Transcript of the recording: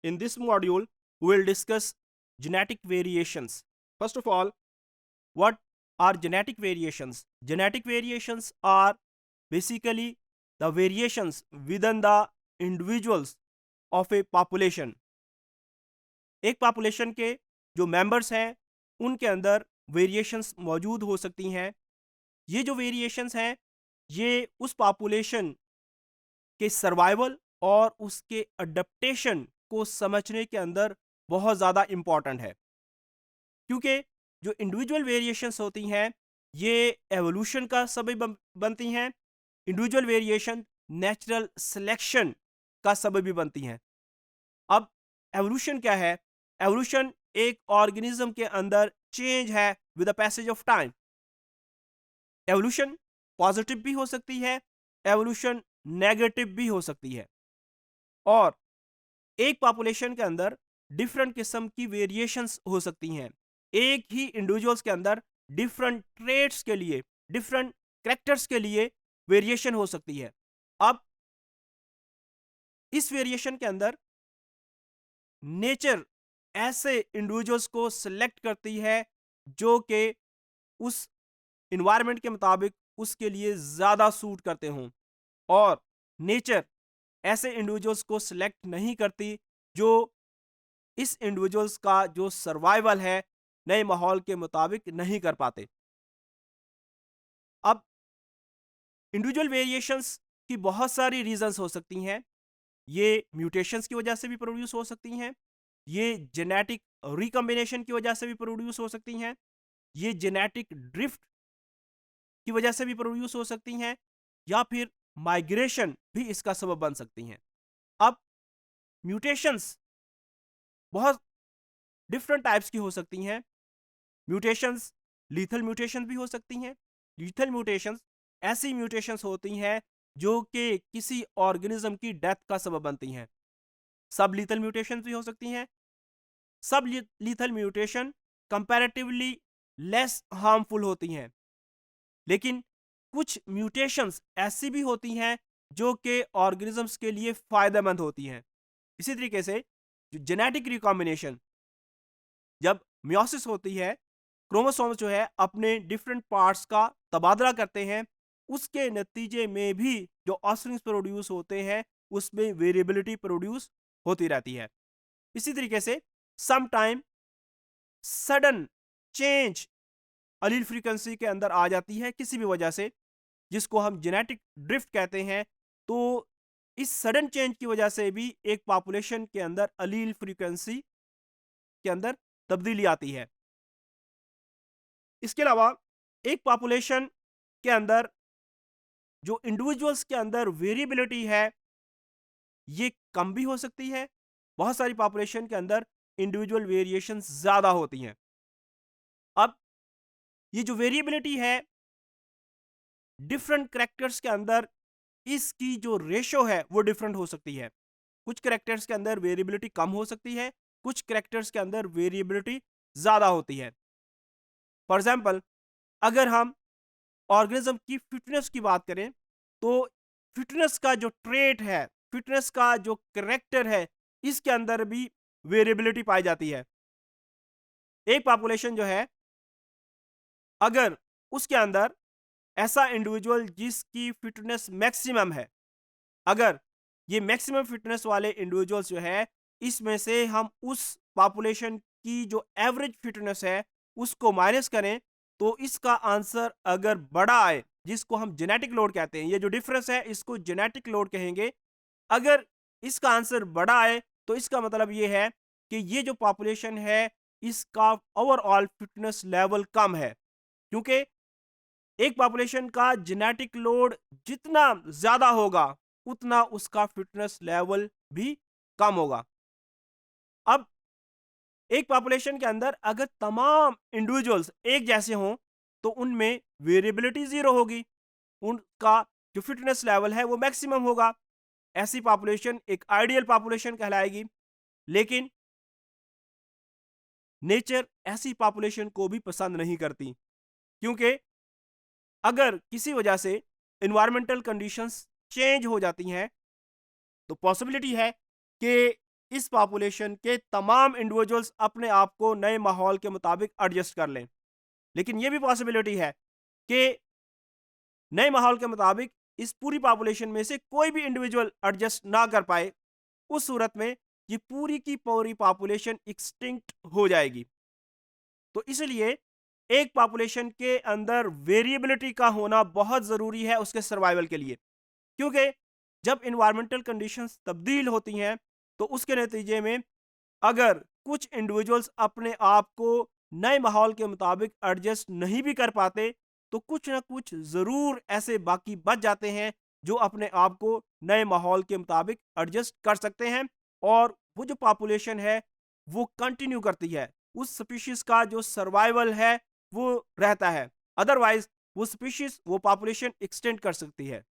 In this module, we will discuss genetic variations. First of all, what are genetic variations? Genetic variations are basically the variations within the individuals of a population. एक population के जो members हैं उनके अंदर variations मौजूद हो सकती हैं। ये जो वेरिएशंस हैं ये उस पॉपुलेशन के सर्वाइवल और उसके अडेप्टेशन को समझने के अंदर बहुत ज़्यादा इम्पॉर्टेंट है, क्योंकि जो इंडिविजुअल वेरिएशंस होती हैं ये एवोल्यूशन का सबब बनती हैं। इंडिविजुअल वेरिएशन नेचुरल सिलेक्शन का सबब भी बनती हैं। अब एवोल्यूशन क्या है? एवोल्यूशन एक ऑर्गेनिज्म के अंदर चेंज है with the passage of time. Evolution positive भी हो सकती है, एवोल्यूशन नेगेटिव भी हो सकती है, और एक पॉपुलेशन के अंदर डिफरेंट किस्म की वेरिएशंस हो सकती हैं। एक ही इंडिविजुअल्स के अंदर डिफरेंट ट्रेट्स के लिए, डिफरेंट कैरेक्टर्स के लिए वेरिएशन हो सकती है। अब इस वेरिएशन के अंदर नेचर ऐसे इंडिविजुअल्स को सिलेक्ट करती है जो कि उस इन्वायरमेंट के मुताबिक उसके लिए ज़्यादा सूट करते हों, और नेचर ऐसे इंडिविजुअल्स को सिलेक्ट नहीं करती जो इस इंडिविजुअल्स का जो सर्वाइवल है नए माहौल के मुताबिक नहीं कर पाते। अब इंडिविजुअल वेरिएशंस की बहुत सारी रीजंस हो सकती हैं। ये म्यूटेशंस की वजह से भी प्रोड्यूस हो सकती हैं, ये जेनेटिक रिकॉम्बिनेशन की वजह से भी प्रोड्यूस हो सकती हैं, ये जेनेटिक ड्रिफ्ट की वजह से भी प्रोड्यूस हो सकती हैं, या फिर माइग्रेशन भी इसका सबब बन सकती हैं। अब म्यूटेशंस बहुत डिफरेंट टाइप्स की हो सकती हैं। म्यूटेशंस लीथल म्यूटेशन भी हो सकती हैं। लीथल म्यूटेशंस ऐसी म्यूटेशंस होती हैं जो कि किसी ऑर्गेनिज्म की डेथ का सबब बनती हैं। सब लीथल म्यूटेशंस भी हो सकती हैं। सब lethal mutation comparatively less harmful होती हैं, लेकिन कुछ म्यूटेशंस ऐसी भी होती हैं जो कि ऑर्गेनिजम्स के लिए फायदेमंद होती हैं। इसी तरीके से जो जेनेटिक रिकॉम्बिनेशन, जब मियोसिस होती है, क्रोमोसोम्स जो है अपने डिफरेंट पार्ट्स का तबादला करते हैं, उसके नतीजे में भी जो ऑफस्प्रिंग्स प्रोड्यूस होते हैं उसमें वेरिएबिलिटी प्रोड्यूस होती रहती है। इसी तरीके से सम टाइम सडन चेंज अलील फ्रीक्वेंसी के अंदर आ जाती है किसी भी वजह से, जिसको हम जेनेटिक ड्रिफ्ट कहते हैं। तो इस सडन चेंज की वजह से भी एक पॉपुलेशन के अंदर अलील फ्रीक्वेंसी के अंदर तब्दीली आती है। इसके अलावा एक पॉपुलेशन के अंदर जो इंडिविजुअल्स के अंदर वेरिएबिलिटी है ये कम भी हो सकती है। बहुत सारी पॉपुलेशन के अंदर इंडिविजुअल वेरिएशन ज्यादा होती हैं। अब ये जो वेरिएबिलिटी है डिफरेंट करेक्टर्स के अंदर, इसकी जो रेशो है वो डिफरेंट हो सकती है। कुछ करेक्टर्स के अंदर वेरिएबिलिटी कम हो सकती है, कुछ करेक्टर्स के अंदर वेरिएबिलिटी ज्यादा होती है। फॉर एग्जाम्पल, अगर हम ऑर्गेनिज्म की फिटनेस की बात करें तो फिटनेस का जो ट्रेट है, फिटनेस का जो करेक्टर है, इसके अंदर भी वेरिएबिलिटी पाई जाती है। एक पॉपुलेशन जो है, अगर उसके अंदर ऐसा इंडिविजुअल जिसकी फिटनेस मैक्सिमम है, अगर ये मैक्सिमम फिटनेस वाले इंडिविजुअल्स जो है इसमें से हम उस पॉपुलेशन की जो एवरेज फिटनेस है उसको माइनस करें तो इसका आंसर अगर बड़ा आए, जिसको हम जेनेटिक लोड कहते हैं, ये जो डिफरेंस है इसको जेनेटिक लोड कहेंगे। अगर इसका आंसर बड़ा आए तो इसका मतलब ये है कि ये जो पॉपुलेशन है इसका ओवरऑल फिटनेस लेवल कम है, क्योंकि एक पॉपुलेशन का जेनेटिक लोड जितना ज्यादा होगा उतना उसका फिटनेस लेवल भी कम होगा। अब एक पॉपुलेशन के अंदर अगर तमाम इंडिविजुअल्स एक जैसे हों तो उनमें वेरिएबिलिटी जीरो होगी, उनका जो फिटनेस लेवल है वो मैक्सिमम होगा। ऐसी पॉपुलेशन एक आइडियल पॉपुलेशन कहलाएगी। लेकिन नेचर ऐसी पॉपुलेशन को भी पसंद नहीं करती, क्योंकि अगर किसी वजह से इन्वायरमेंटल कंडीशंस चेंज हो जाती हैं तो पॉसिबिलिटी है कि इस पॉपुलेशन के तमाम इंडिविजुअल्स अपने आप को नए माहौल के मुताबिक एडजस्ट कर लें। लेकिन ये भी पॉसिबिलिटी है कि नए माहौल के मुताबिक इस पूरी पॉपुलेशन में से कोई भी इंडिविजुअल एडजस्ट ना कर पाए। उस सूरत में ये पूरी की पूरी पॉपुलेशन एक्सटिंक्ट हो जाएगी। तो इसलिए एक पॉपुलेशन के अंदर वेरिएबिलिटी का होना बहुत ज़रूरी है उसके सर्वाइवल के लिए, क्योंकि जब इन्वायरमेंटल कंडीशंस तब्दील होती हैं तो उसके नतीजे में अगर कुछ इंडिविजुअल्स अपने आप को नए माहौल के मुताबिक एडजस्ट नहीं भी कर पाते तो कुछ ना कुछ ज़रूर ऐसे बाकी बच जाते हैं जो अपने आप को नए माहौल के मुताबिक एडजस्ट कर सकते हैं, और वो जो पॉपुलेशन है वो कंटिन्यू करती है, उस स्पीशीज का जो सर्वाइवल है वो रहता है। अदरवाइज वो स्पीशीज वो पॉपुलेशन एक्सटेंड कर सकती है।